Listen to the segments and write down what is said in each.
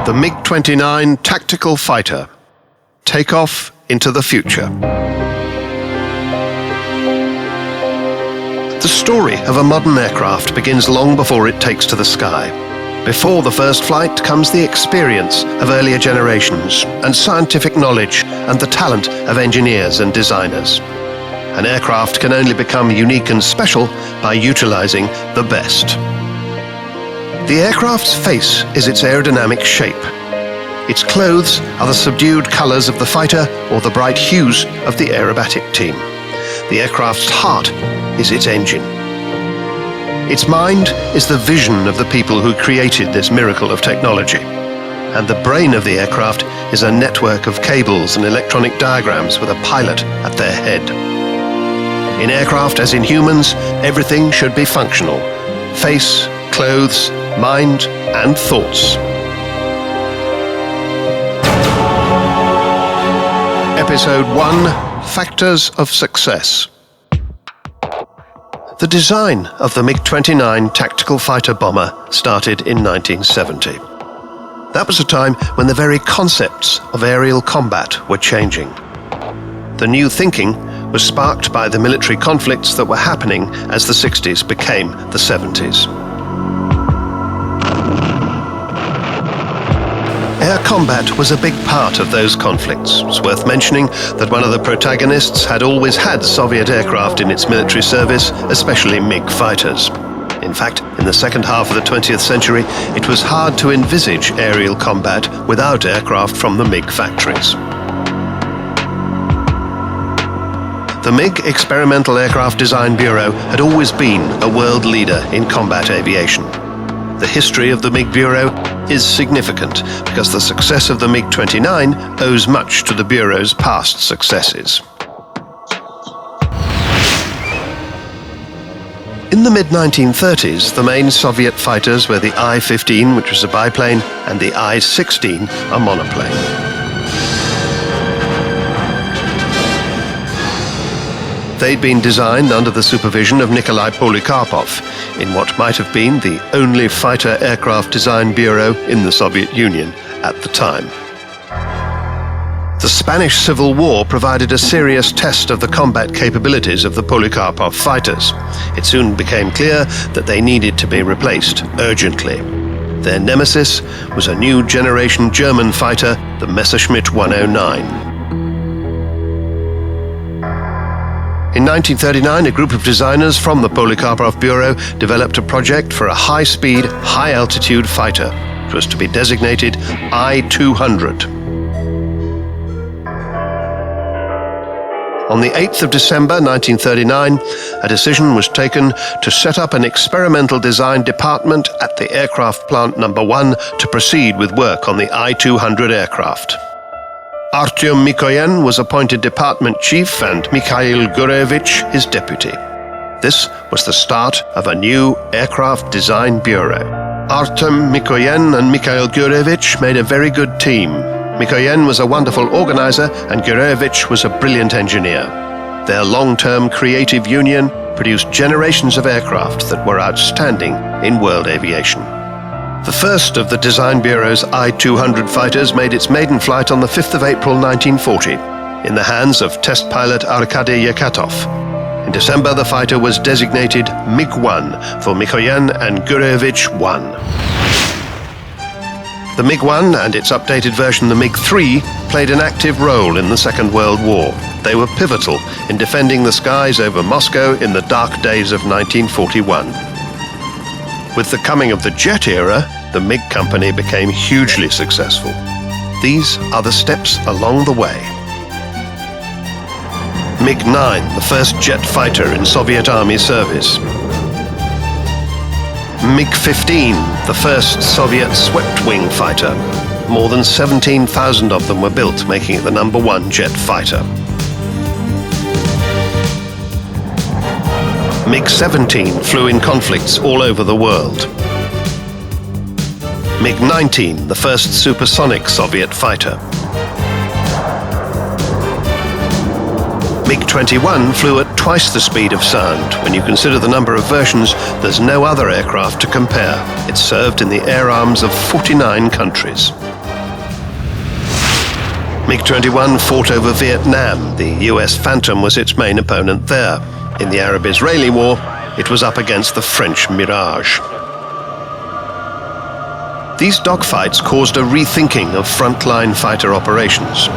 The MiG-29 tactical fighter. Takeoff into the future. The story of a modern aircraft begins long before it takes to the sky. Before the first flight comes the experience of earlier generations and scientific knowledge and the talent of engineers and designers. An aircraft can only become unique and special by utilizing the best. The aircraft's face is its aerodynamic shape. Its clothes are the subdued colors of the fighter or the bright hues of the aerobatic team. The aircraft's heart is its engine. Its mind is the vision of the people who created this miracle of technology. And the brain of the aircraft is a network of cables and electronic diagrams with a pilot at their head. In aircraft, as in humans, everything should be functional. Face, clothes, mind, and thoughts. Episode 1: Factors of Success. The design of the MiG-29 tactical fighter bomber started in 1970. That was a time when the very concepts of aerial combat were changing. The new thinking was sparked by the military conflicts that were happening as the 60s became the 70s. Air combat was a big part of those conflicts. It's worth mentioning that one of the protagonists had always had Soviet aircraft in its military service, especially MiG fighters. In fact, in the second half of the 20th century, it was hard to envisage aerial combat without aircraft from the MiG factories. The MiG Experimental Aircraft Design Bureau had always been a world leader in combat aviation. The history of the MiG Bureau is significant because the success of the MiG-29 owes much to the Bureau's past successes. In the mid-1930s, the main Soviet fighters were the I-15, which was a biplane, and the I-16, a monoplane. They'd been designed under the supervision of Nikolai Polikarpov in what might have been the only fighter aircraft design bureau in the Soviet Union at the time. The Spanish Civil War provided a serious test of the combat capabilities of the Polikarpov fighters. It soon became clear that they needed to be replaced urgently. Their nemesis was a new generation German fighter, the Messerschmitt 109. In 1939, a group of designers from the Polikarpov Bureau developed a project for a high-speed, high-altitude fighter. It was to be designated I-200. On the 8th of December 1939, a decision was taken to set up an experimental design department at the Aircraft Plant No. 1 to proceed with work on the I-200 aircraft. Artyom Mikoyan was appointed department chief and Mikhail Gurevich his deputy. This was the start of a new aircraft design bureau. Artyom Mikoyan and Mikhail Gurevich made a very good team. Mikoyan was a wonderful organizer and Gurevich was a brilliant engineer. Their long-term creative union produced generations of aircraft that were outstanding in world aviation. The first of the Design Bureau's I-200 fighters made its maiden flight on the 5th of April 1940 in the hands of test pilot Arkady Yakatov. In December, the fighter was designated MiG-1 for Mikoyan and Gurevich 1. The MiG-1 and its updated version, the MiG-3, played an active role in the Second World War. They were pivotal in defending the skies over Moscow in the dark days of 1941. With the coming of the jet era, the MiG company became hugely successful. These are the steps along the way. MiG-9, the first jet fighter in Soviet Army service. MiG-15, the first Soviet swept-wing fighter. More than 17,000 of them were built, making it the No. 1 jet fighter. MiG-17 flew in conflicts all over the world. MiG-19, the first supersonic Soviet fighter. MiG-21 flew at twice the speed of sound. When you consider the number of versions, there's no other aircraft to compare. It served in the air arms of 49 countries. MiG-29 fought over Vietnam. The US Phantom was its main opponent there. In the Arab-Israeli War, it was up against the French Mirage. These dogfights caused a rethinking of frontline fighter operations.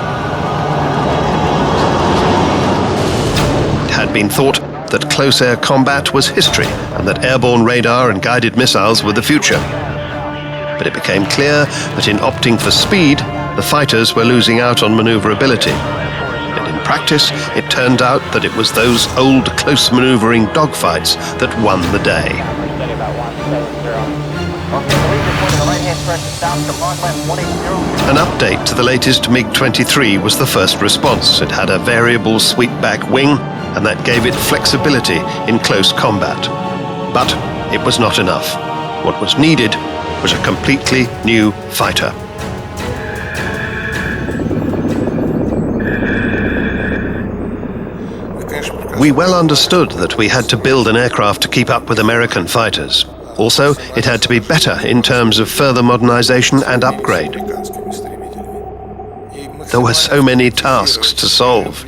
It had been thought that close air combat was history and that airborne radar and guided missiles were the future. But it became clear that in opting for speed, the fighters were losing out on maneuverability. And in practice, it turned out that it was those old close maneuvering dogfights that won the day. An update to the latest MiG-23 was the first response. It had a variable sweep-back wing, and that gave it flexibility in close combat. But it was not enough. What was needed was a completely new fighter. We well understood that we had to build an aircraft to keep up with American fighters. Also, it had to be better in terms of further modernization and upgrade. There were so many tasks to solve.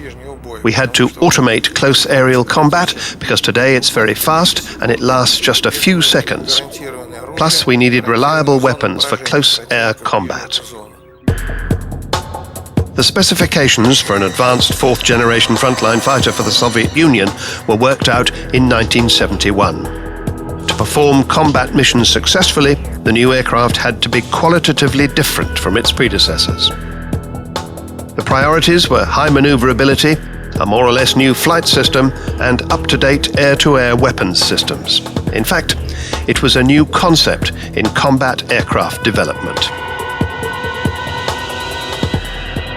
We had to automate close aerial combat, because today it's very fast and it lasts just a few seconds. Plus, we needed reliable weapons for close air combat. The specifications for an advanced fourth-generation frontline fighter for the Soviet Union were worked out in 1971. To perform combat missions successfully, the new aircraft had to be qualitatively different from its predecessors. The priorities were high maneuverability, a more or less new flight system, and up-to-date air-to-air weapons systems. In fact, it was a new concept in combat aircraft development.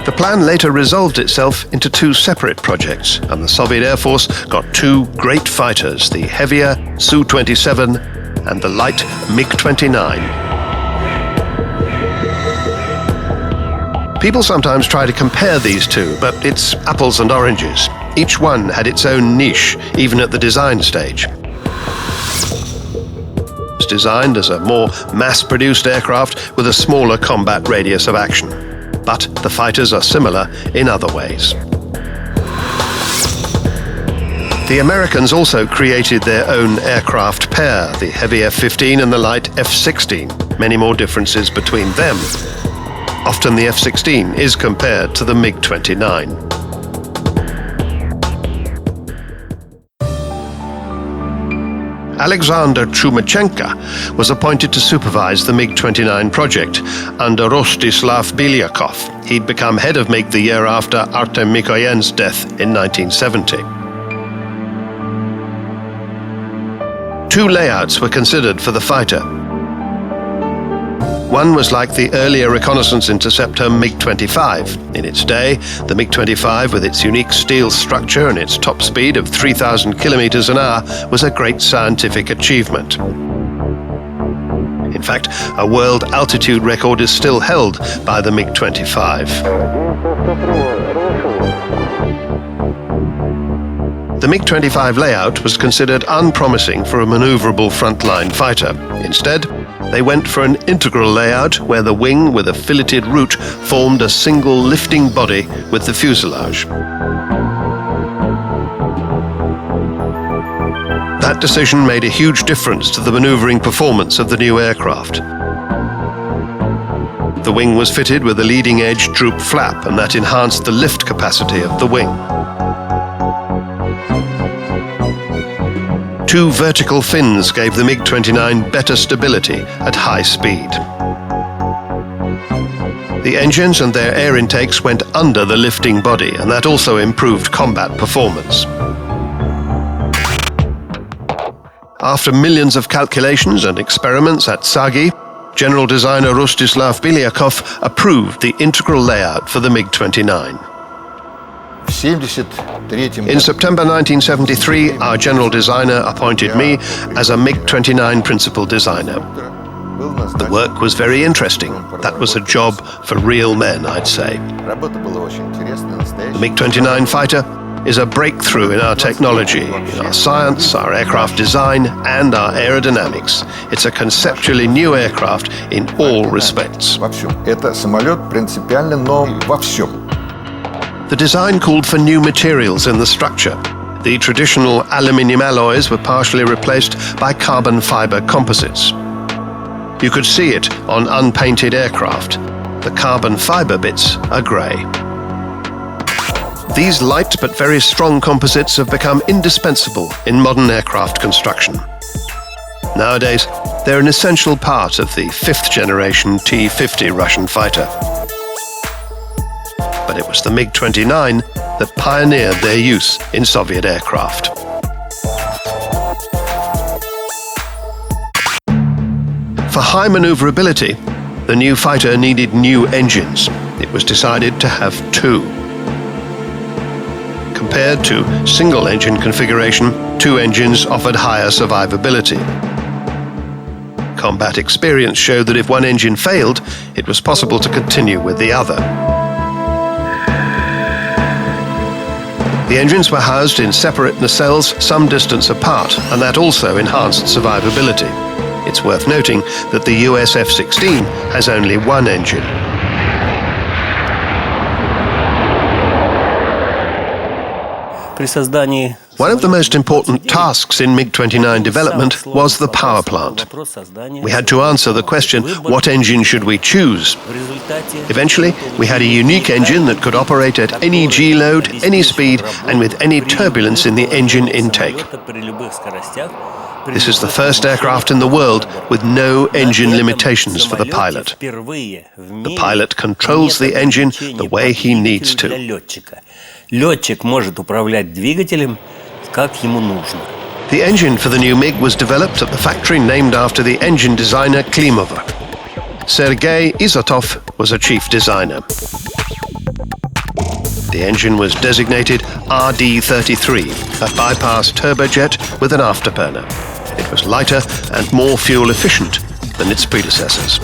The plan later resolved itself into two separate projects, and the Soviet Air Force got two great fighters, the heavier Su-27 and the light MiG-29. People sometimes try to compare these two, but it's apples and oranges. Each one had its own niche, even at the design stage. It was designed as a more mass-produced aircraft with a smaller combat radius of action. But the fighters are similar in other ways. The Americans also created their own aircraft pair, the heavy F-15 and the light F-16. Many more differences between them. Often the F-16 is compared to the MiG-29. Alexander Chumachenko was appointed to supervise the MiG-29 project under Rostislav Bilyakov. He'd become head of MiG the year after Artem Mikoyan's death in 1970. Two layouts were considered for the fighter. One was like the earlier reconnaissance interceptor MiG-25. In its day, the MiG-25, with its unique steel structure and its top speed of 3,000 kilometers an hour, was a great scientific achievement. In fact, a world altitude record is still held by the MiG-25. The MiG-25 layout was considered unpromising for a maneuverable frontline fighter. Instead, they went for an integral layout where the wing with a filleted root formed a single lifting body with the fuselage. That decision made a huge difference to the maneuvering performance of the new aircraft. The wing was fitted with a leading-edge droop flap, and that enhanced the lift capacity of the wing. Two vertical fins gave the MiG-29 better stability at high speed. The engines and their air intakes went under the lifting body, and that also improved combat performance. After millions of calculations and experiments at Sagi, General designer Rostislav Bilyakov approved the integral layout for the MiG-29. In September 1973, our general designer appointed me as a MiG-29 principal designer. The work was very interesting. That was a job for real men, I'd say. The MiG-29 fighter is a breakthrough in our technology, in our science, our aircraft design, and our aerodynamics. It's a conceptually new aircraft in all respects. Это самолет принципиально, но во всем. The design called for new materials in the structure. The traditional aluminium alloys were partially replaced by carbon fiber composites. You could see it on unpainted aircraft. The carbon fiber bits are grey. These light but very strong composites have become indispensable in modern aircraft construction. Nowadays, they're an essential part of the fifth-generation T-50 Russian fighter. But it was the MiG-29 that pioneered their use in Soviet aircraft. For high maneuverability, the new fighter needed new engines. It was decided to have two. Compared to single-engine configuration, two engines offered higher survivability. Combat experience showed that if one engine failed, it was possible to continue with the other. The engines were housed in separate nacelles some distance apart, and that also enhanced survivability. It's worth noting that the US F-16 has only one engine. One of the most important tasks in MiG-29 development was the power plant. We had to answer the question, what engine should we choose? Eventually, we had a unique engine that could operate at any G-load, any speed, and with any turbulence in the engine intake. This is the first aircraft in the world with no engine limitations for the pilot. The pilot controls the engine the way he needs to. Летчик может управлять двигателем, как ему нужно. The engine for the new MiG was developed at the factory named after the engine designer Klimova. Sergei Izotov was a chief designer. The engine was designated RD-33, a bypass turbojet with an afterburner. It was lighter and more fuel efficient than its predecessors.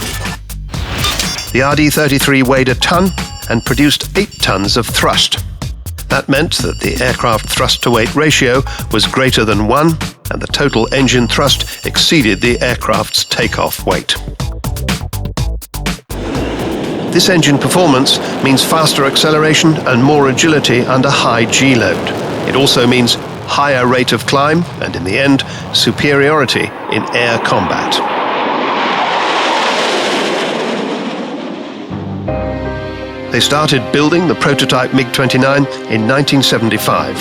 The RD-33 weighed a ton and produced 8 tons of thrust. That meant that the aircraft thrust-to-weight ratio was greater than 1, and the total engine thrust exceeded the aircraft's takeoff weight. This engine performance means faster acceleration and more agility under high G-load. It also means higher rate of climb and, in the end, superiority in air combat. They started building the prototype MiG-29 in 1975.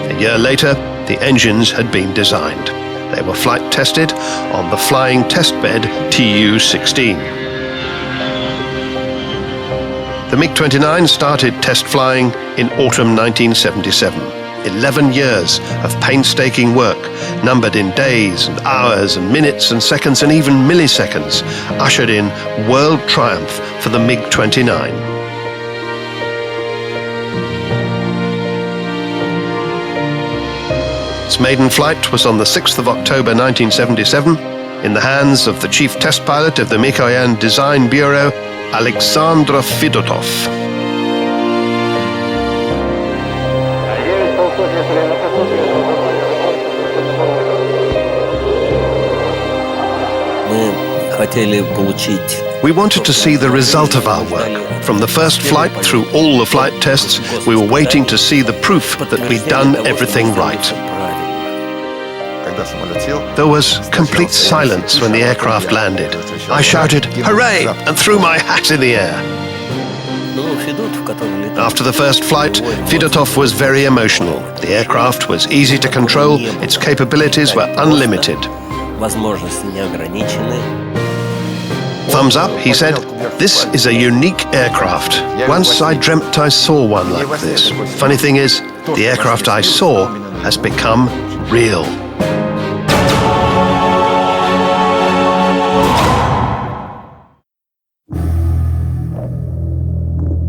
A year later, the engines had been designed. They were flight tested on the flying testbed Tu-16. The MiG-29 started test flying in autumn 1977. 11 years of painstaking work, numbered in days and hours and minutes and seconds and even milliseconds, ushered in world triumph for the MiG-29. Its maiden flight was on the 6th of October 1977 in the hands of the chief test pilot of the Mikoyan Design Bureau, Alexander Fedotov. We wanted to see the result of our work. From the first flight through all the flight tests, we were waiting to see the proof that we'd done everything right. There was complete silence when the aircraft landed. I shouted, "Hooray!" and threw my hat in the air. After the first flight, Fedotov was very emotional. The aircraft was easy to control, its capabilities were unlimited. Thumbs up, he said, "This is a unique aircraft. Once I dreamt I saw one like this. Funny thing is, the aircraft I saw has become real."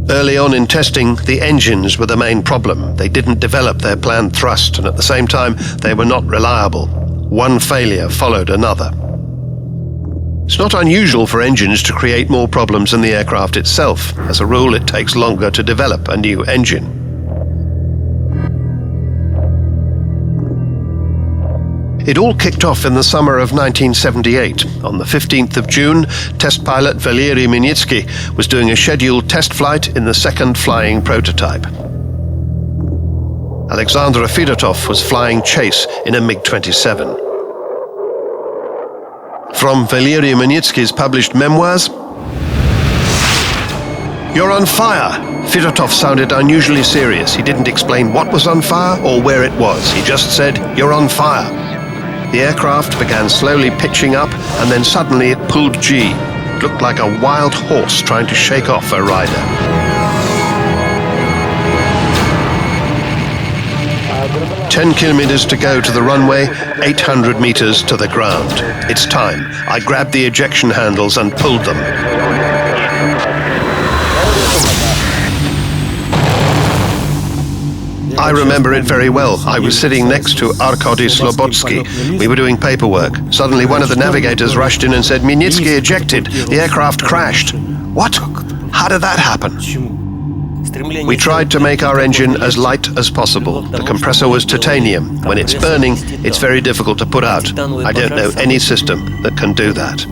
Early on in testing, the engines were the main problem. They didn't develop their planned thrust, and at the same time, they were not reliable. One failure followed another. It's not unusual for engines to create more problems than the aircraft itself. As a rule, it takes longer to develop a new engine. It all kicked off in the summer of 1978. On the 15th of June, test pilot Valery Minitsky was doing a scheduled test flight in the second flying prototype. Alexander Fedotov was flying chase in a MiG-27. From Valery Manitsky's published memoirs, "You're on fire." Fedotov sounded unusually serious. He didn't explain what was on fire or where it was. He just said, "You're on fire." The aircraft began slowly pitching up, and then suddenly it pulled G. It looked like a wild horse trying to shake off a rider. "10 kilometers to go to the runway, 800 meters to the ground. It's time." I grabbed the ejection handles and pulled them. I remember it very well. I was sitting next to Arkady Slobodsky. We were doing paperwork. Suddenly one of the navigators rushed in and said, "Manitsky ejected. The aircraft crashed." What? How did that happen? We tried to make our engine as light as possible. The compressor was titanium. When it's burning, it's very difficult to put out. I don't know any system that can do that.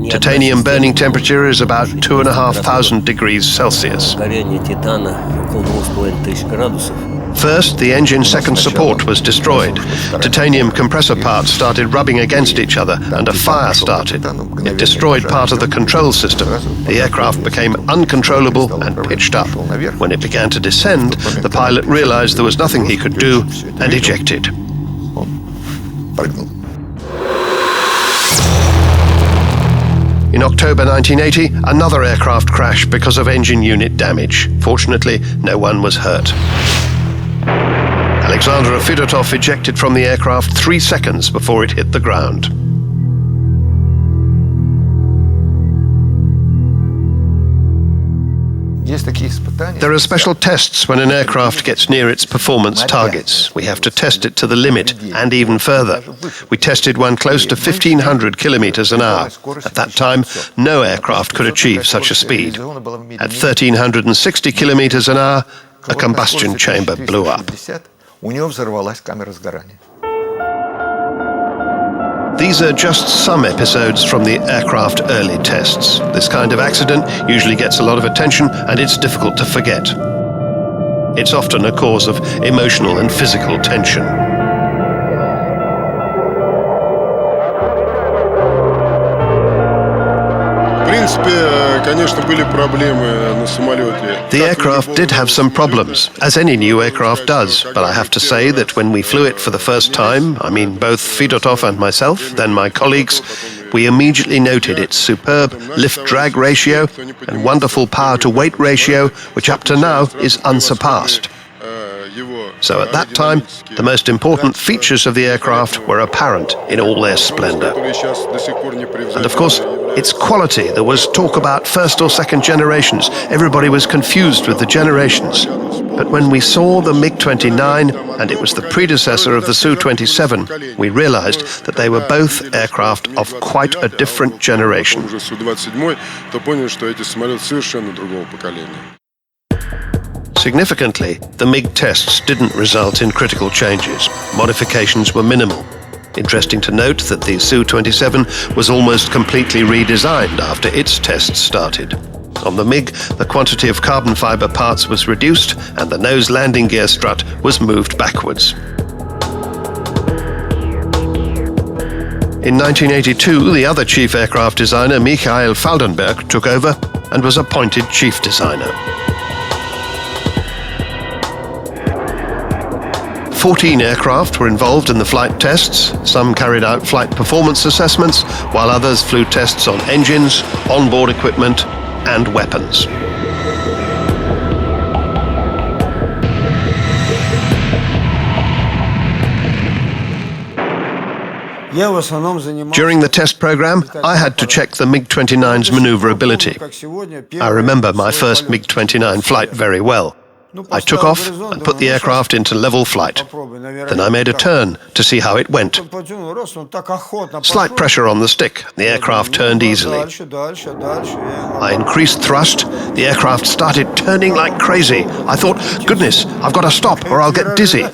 Titanium burning temperature is about 2,500 degrees Celsius. First, the engine's second support was destroyed. Titanium compressor parts started rubbing against each other, and a fire started. It destroyed part of the control system. The aircraft became uncontrollable and pitched up. When it began to descend, the pilot realized there was nothing he could do and ejected. In October 1980, another aircraft crashed because of engine unit damage. Fortunately, no one was hurt. Alexander Fedotov ejected from the aircraft 3 seconds before it hit the ground. There are special tests when an aircraft gets near its performance targets. We have to test it to the limit and even further. We tested one close to 1,500 kilometers an hour. At that time, no aircraft could achieve such a speed. At 1,360 kilometers an hour, a combustion chamber blew up. These are just some episodes from the aircraft early tests. This kind of accident usually gets a lot of attention, and it's difficult to forget. It's often a cause of emotional and physical tension. The aircraft did have some problems, as any new aircraft does, but I have to say that when we flew it for the first time, I mean both Fedotov and myself, then my colleagues, we immediately noted its superb lift-drag ratio and wonderful power-to-weight ratio, which up to now is unsurpassed. So at that time, the most important features of the aircraft were apparent in all their splendor. And of course, its quality. There was talk about first or second generations. Everybody was confused with the generations. But when we saw the MiG-29, and it was the predecessor of the Su-27, we realized that they were both aircraft of quite a different generation. Significantly, the MiG tests didn't result in critical changes. Modifications were minimal. Interesting to note that the Su-27 was almost completely redesigned after its tests started. On the MiG, the quantity of carbon fiber parts was reduced and the nose landing gear strut was moved backwards. In 1982, the other chief aircraft designer, Mikhail Faldenberg, took over and was appointed chief designer. 14 aircraft were involved in the flight tests. Some carried out flight performance assessments, while others flew tests on engines, onboard equipment, and weapons. During the test program, I had to check the MiG-29's maneuverability. I remember my first MiG-29 flight very well. I took off and put the aircraft into level flight. Then I made a turn to see how it went. Slight pressure on the stick, the aircraft turned easily. I increased thrust, the aircraft started turning like crazy. I thought, goodness, I've got to stop or I'll get dizzy.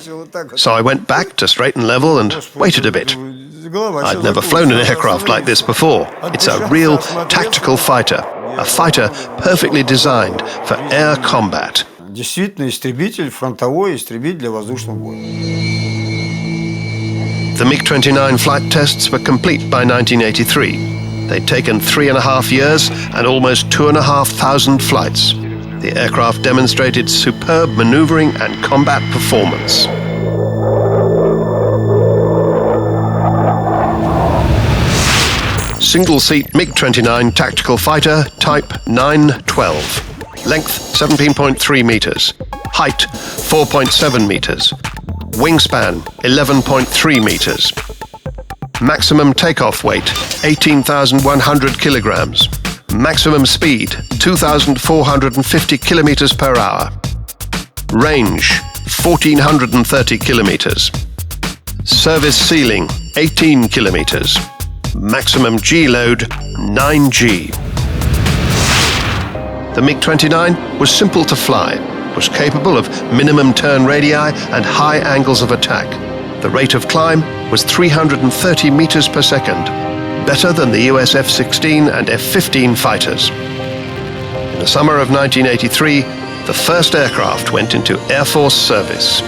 So I went back to straighten level and waited a bit. I'd never flown an aircraft like this before. It's a real tactical fighter, a fighter perfectly designed for air combat. Действительно, истребитель, фронтовой истребитель для воздушного боя. The MiG-29 flight tests were complete by 1983. They'd taken 3.5 years and almost 2,500 flights. The aircraft demonstrated superb maneuvering and combat performance. Single-seat MiG-29 tactical fighter, type 912. Length 17.3 meters. Height 4.7 meters. Wingspan 11.3 meters. Maximum takeoff weight 18,100 kilograms. Maximum speed 2,450 kilometers per hour. Range 1,430 kilometers. Service ceiling 18 kilometers. Maximum G-load 9G. The MiG-29 was simple to fly, was capable of minimum turn radii and high angles of attack. The rate of climb was 330 meters per second, better than the US F-16 and F-15 fighters. In the summer of 1983, the first aircraft went into Air Force service.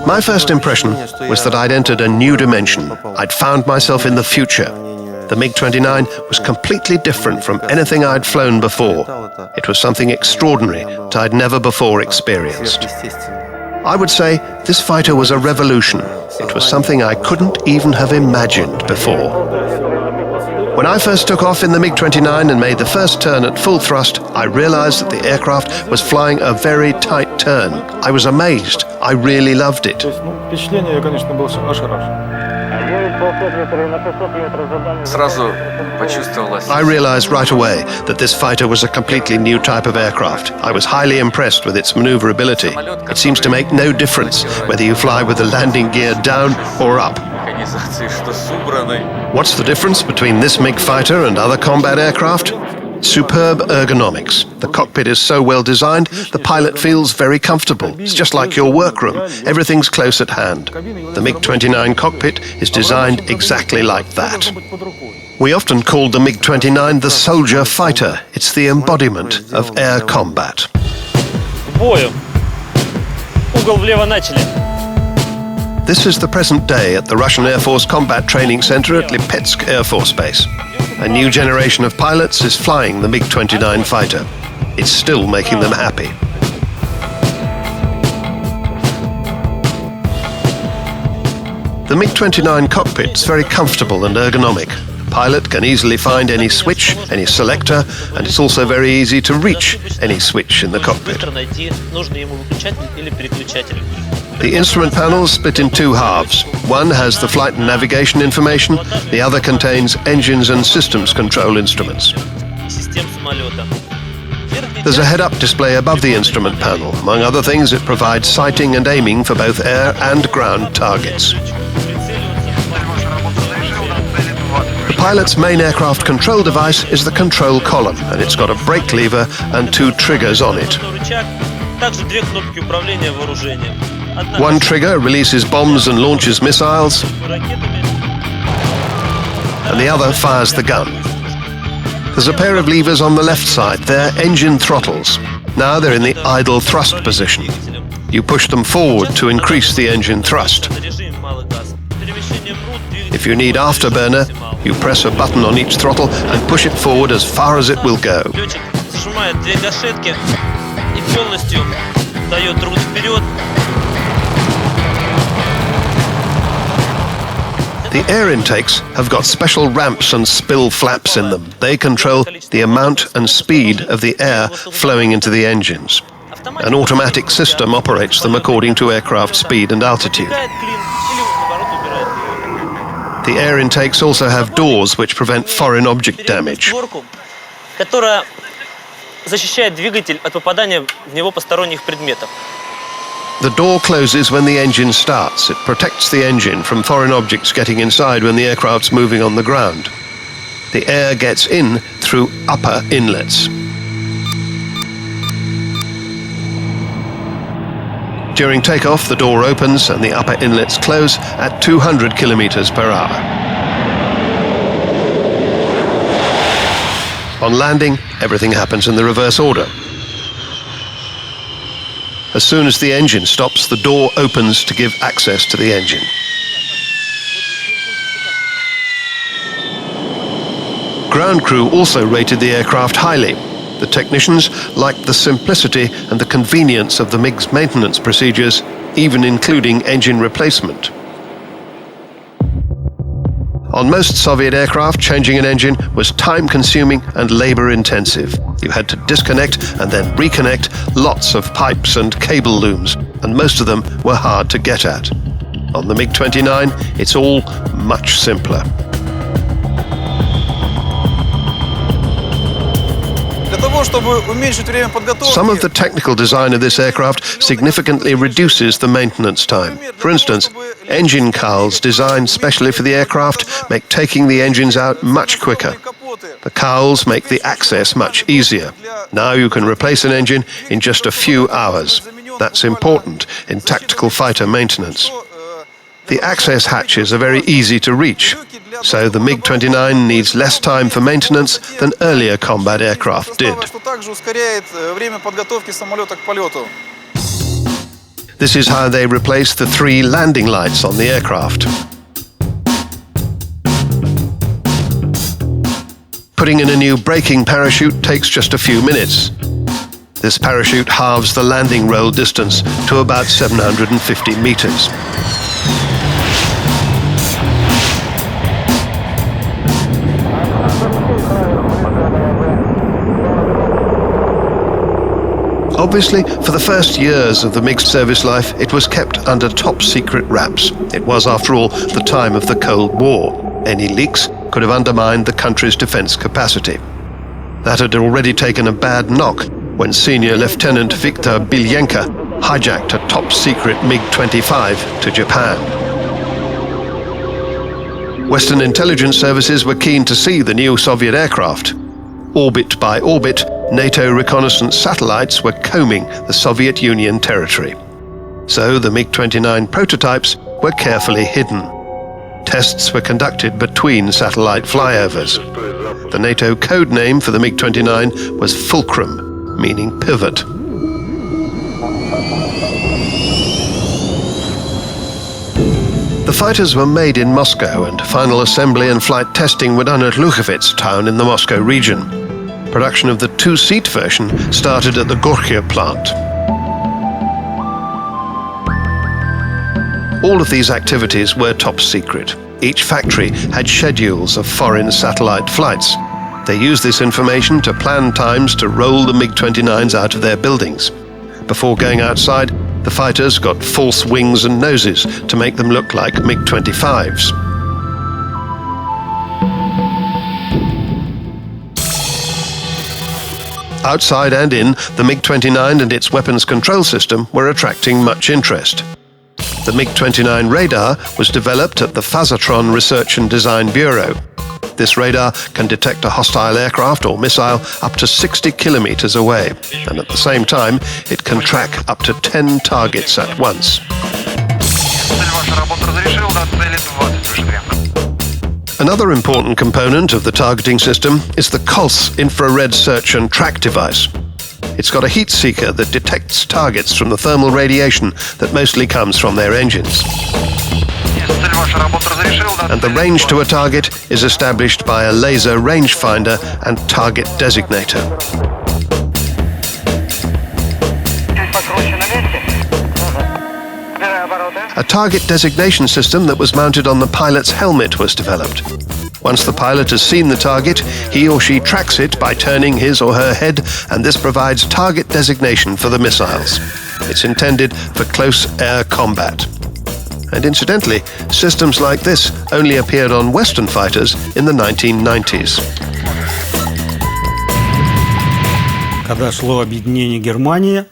My first impression was that I'd entered a new dimension. I'd found myself in the future. The MiG-29 was completely different from anything I'd flown before. It was something extraordinary that I'd never before experienced. I would say this fighter was a revolution. It was something I couldn't even have imagined before. When I first took off in the MiG-29 and made the first turn at full thrust, I realized that the aircraft was flying a very tight turn. I was amazed. I really loved it. I realized right away that this fighter was a completely new type of aircraft. I was highly impressed with its maneuverability. It seems to make no difference whether you fly with the landing gear down or up. What's the difference between this MiG fighter and other combat aircraft? Superb ergonomics. The cockpit is so well designed, the pilot feels very comfortable. It's just like your workroom. Everything's close at hand. The MiG-29 cockpit is designed exactly like that. We often called the MiG-29 the soldier fighter. It's the embodiment of air combat. This is the present day at the Russian Air Force Combat Training Center at Lipetsk Air Force Base. A new generation of pilots is flying the MiG-29 fighter. It's still making them happy. The MiG-29 cockpit's very comfortable and ergonomic. The pilot can easily find any switch, any selector, and it's also very easy to reach any switch in the cockpit. The instrument panel is split in two halves. One has the flight and navigation information, the other contains engines and systems control instruments. There's a head-up display above the instrument panel. Among other things, it provides sighting and aiming for both air and ground targets. The pilot's main aircraft control device is the control column, and it's got a brake lever and two triggers on it. One trigger releases bombs and launches missiles, and the other fires the gun. There's a pair of levers on the left side. They're engine throttles. Now they're in the idle thrust position. You push them forward to increase the engine thrust. If you need afterburner, you press a button on each throttle and push it forward as far as it will go. The air intakes have got special ramps and spill flaps in them. They control the amount and speed of the air flowing into the engines. An automatic system operates them according to aircraft speed and altitude. The air intakes also have doors which prevent foreign object damage. The door closes when the engine starts. It protects the engine from foreign objects getting inside when the aircraft's moving on the ground. The air gets in through upper inlets. During takeoff, the door opens and the upper inlets close at 200 kilometers per hour. On landing, everything happens in the reverse order. As soon as the engine stops, the door opens to give access to the engine. Ground crew also rated the aircraft highly. The technicians liked the simplicity and the convenience of the MiG's maintenance procedures, even including engine replacement. On most Soviet aircraft, changing an engine was time-consuming and labor-intensive. You had to disconnect and then reconnect lots of pipes and cable looms, and most of them were hard to get at. On the MiG-29, it's all much simpler. Some of the technical design of this aircraft significantly reduces the maintenance time. For instance, engine cowls designed specially for the aircraft make taking the engines out much quicker. The cowls make the access much easier. Now you can replace an engine in just a few hours. That's important in tactical fighter maintenance. The access hatches are very easy to reach, so the MiG-29 needs less time for maintenance than earlier combat aircraft did. This is how they replaced the 3 landing lights on the aircraft. Putting in a new braking parachute takes just a few minutes. This parachute halves the landing roll distance to about 750 meters. Obviously, for the first years of the MiG's service life, it was kept under top-secret wraps. It was, after all, the time of the Cold War. Any leaks could have undermined the country's defense capacity. That had already taken a bad knock when Senior Lieutenant Viktor Bilyenka hijacked a top-secret MiG-25 to Japan. Western intelligence services were keen to see the new Soviet aircraft. Orbit by orbit, NATO reconnaissance satellites were combing the Soviet Union territory. So the MiG-29 prototypes were carefully hidden. Tests were conducted between satellite flyovers. The NATO code name for the MiG-29 was Fulcrum, meaning pivot. The fighters were made in Moscow, and final assembly and flight testing were done at Luchowitz town in the Moscow region. Production of the 2-seat version started at the Gorkha plant. All of these activities were top secret. Each factory had schedules of foreign satellite flights. They used this information to plan times to roll the MiG-29s out of their buildings. Before going outside, the fighters got false wings and noses to make them look like MiG-25s. Outside and in, the MiG-29 and its weapons control system were attracting much interest. The MiG-29 radar was developed at the Phasatron Research and Design Bureau. This radar can detect a hostile aircraft or missile up to 60 kilometers away, and at the same time, it can track up to 10 targets at once. Another important component of the targeting system is the COLS infrared search and track device. It's got a heat seeker that detects targets from the thermal radiation that mostly comes from their engines. And the range to a target is established by a laser rangefinder and target designator. A target designation system that was mounted on the pilot's helmet was developed. Once the pilot has seen the target, he or she tracks it by turning his or her head, and this provides target designation for the missiles. It's intended for close air combat. And incidentally, systems like this only appeared on Western fighters in the 1990s.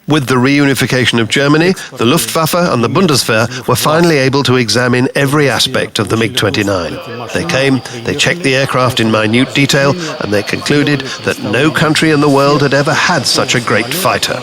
With the reunification of Germany, the Luftwaffe and the Bundeswehr were finally able to examine every aspect of the MiG-29. They came, they checked the aircraft in minute detail, and they concluded that no country in the world had ever had such a great fighter.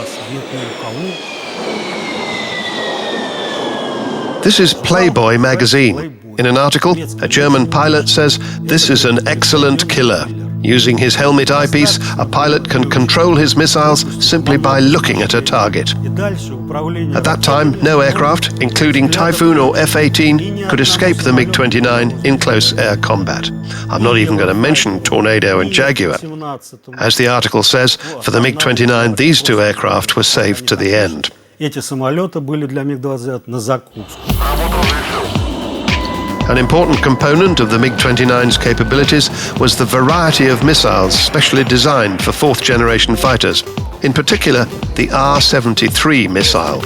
This is Playboy magazine. In an article, a German pilot says, "This is an excellent killer. Using his helmet eyepiece, a pilot can control his missiles simply by looking at a target. At that time, no aircraft, including Typhoon or F-18, could escape the MiG-29 in close air combat. I'm not even going to mention Tornado and Jaguar. As the article says, for the MiG-29, these two aircraft were saved to the end. Эти самолеты были для МиГ-29 на закуску. An important component of the MiG-29's capabilities was the variety of missiles specially designed for fourth-generation fighters, in particular the R-73 missile.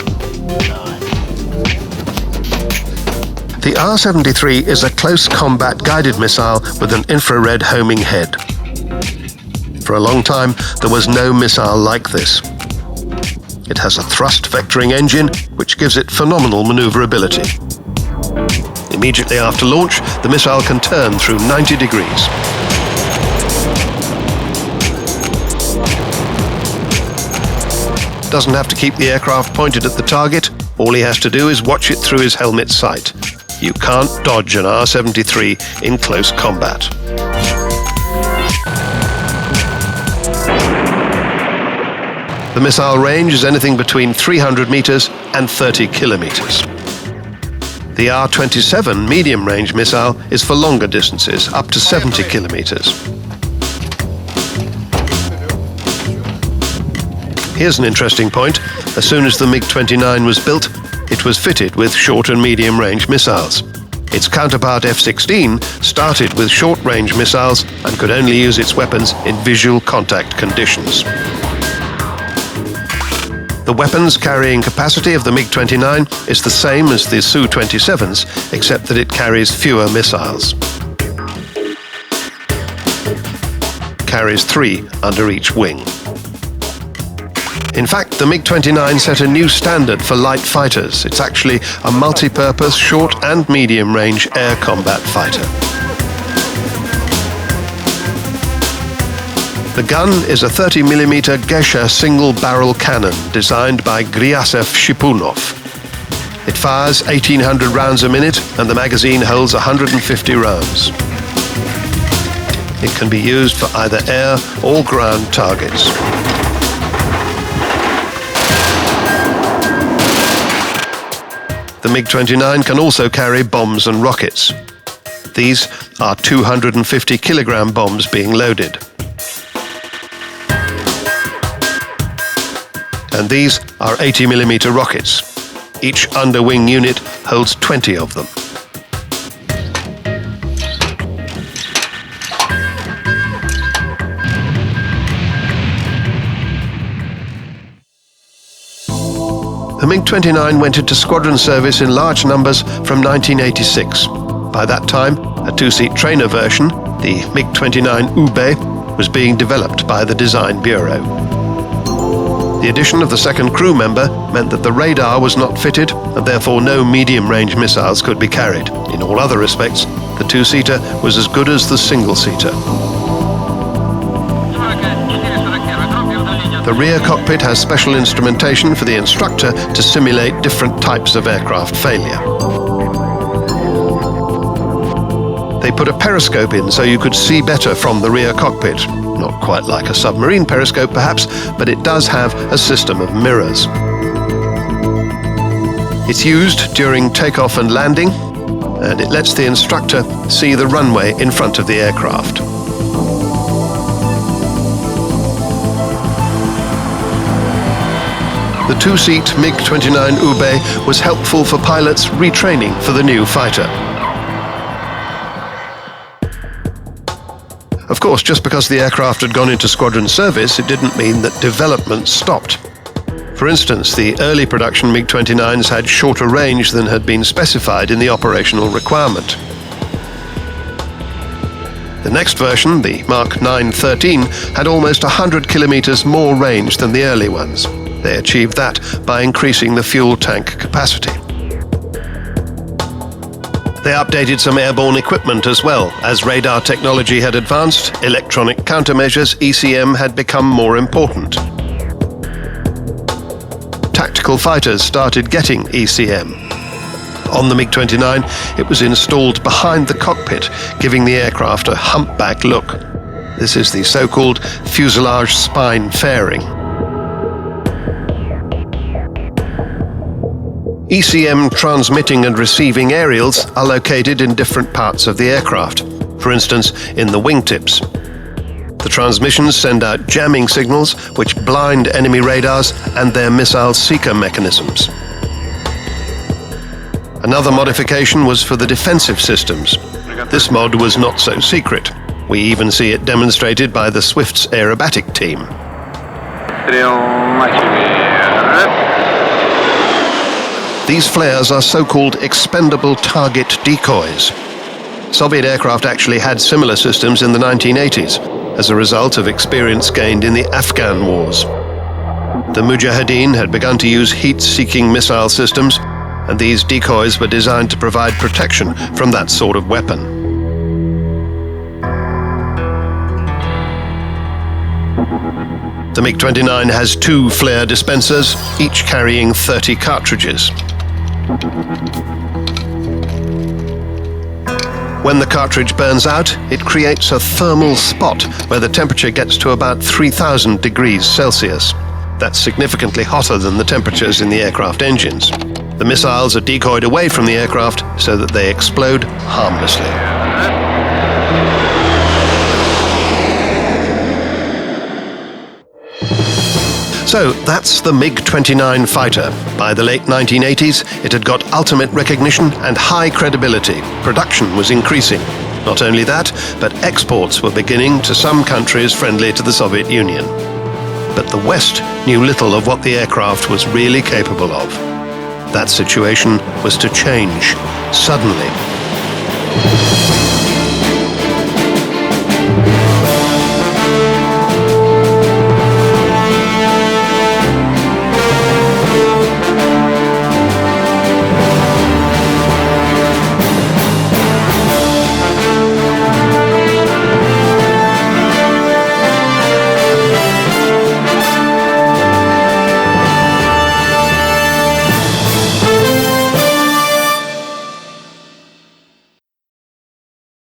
The R-73 is a close combat guided missile with an infrared homing head. For a long time, there was no missile like this. It has a thrust vectoring engine, which gives it phenomenal maneuverability. Immediately after launch, the missile can turn through 90 degrees. Doesn't have to keep the aircraft pointed at the target. All he has to do is watch it through his helmet sight. You can't dodge an R-73 in close combat. The missile range is anything between 300 meters and 30 kilometers. The R-27 medium-range missile is for longer distances, up to 70 kilometers. Here's an interesting point. As soon as the MiG-29 was built, it was fitted with short and medium-range missiles. Its counterpart F-16 started with short-range missiles and could only use its weapons in visual contact conditions. The weapons carrying capacity of the MiG-29 is the same as the Su-27s, except that it carries fewer missiles. Carries 3 under each wing. In fact, the MiG-29 set a new standard for light fighters. It's actually a multi-purpose short and medium-range air combat fighter. The gun is a 30mm Gesher single-barrel cannon designed by Gryasev Shipunov. It fires 1,800 rounds a minute and the magazine holds 150 rounds. It can be used for either air or ground targets. The MiG-29 can also carry bombs and rockets. These are 250-kilogram bombs being loaded. And these are 80mm rockets. Each underwing unit holds 20 of them. The MiG-29 went into squadron service in large numbers from 1986. By that time, a two-seat trainer version, the MiG-29 Ube, was being developed by the Design Bureau. The addition of the second crew member meant that the radar was not fitted and therefore no medium-range missiles could be carried. In all other respects, the two-seater was as good as the single-seater. The rear cockpit has special instrumentation for the instructor to simulate different types of aircraft failure. They put a periscope in so you could see better from the rear cockpit. Not quite like a submarine periscope perhaps, but it does have a system of mirrors. It's used during takeoff and landing, and it lets the instructor see the runway in front of the aircraft. The two-seat MiG-29 Ube was helpful for pilots retraining for the new fighter. Of course, just because the aircraft had gone into squadron service, it didn't mean that development stopped. For instance, the early production MiG-29s had shorter range than had been specified in the operational requirement. The next version, the Mark 913, had almost 100 kilometers more range than the early ones. They achieved that by increasing the fuel tank capacity. They updated some airborne equipment as well. As radar technology had advanced, electronic countermeasures, ECM, had become more important. Tactical fighters started getting ECM. On the MiG-29, it was installed behind the cockpit, giving the aircraft a humpback look. This is the so-called fuselage spine fairing. ECM transmitting and receiving aerials are located in different parts of the aircraft, for instance, in the wingtips. The transmissions send out jamming signals which blind enemy radars and their missile seeker mechanisms. Another modification was for the defensive systems. This mod was not so secret. We even see it demonstrated by the Swift's aerobatic team. These flares are so-called expendable target decoys. Soviet aircraft actually had similar systems in the 1980s as a result of experience gained in the Afghan wars. The Mujahideen had begun to use heat-seeking missile systems, and these decoys were designed to provide protection from that sort of weapon. The MiG-29 has 2 flare dispensers, each carrying 30 cartridges. When the cartridge burns out, it creates a thermal spot where the temperature gets to about 3,000 degrees Celsius. That's significantly hotter than the temperatures in the aircraft engines. The missiles are decoyed away from the aircraft so that they explode harmlessly. So that's the MiG-29 fighter. By the late 1980s, it had got ultimate recognition and high credibility. Production was increasing. Not only that, but exports were beginning to some countries friendly to the Soviet Union. But the West knew little of what the aircraft was really capable of. That situation was to change suddenly.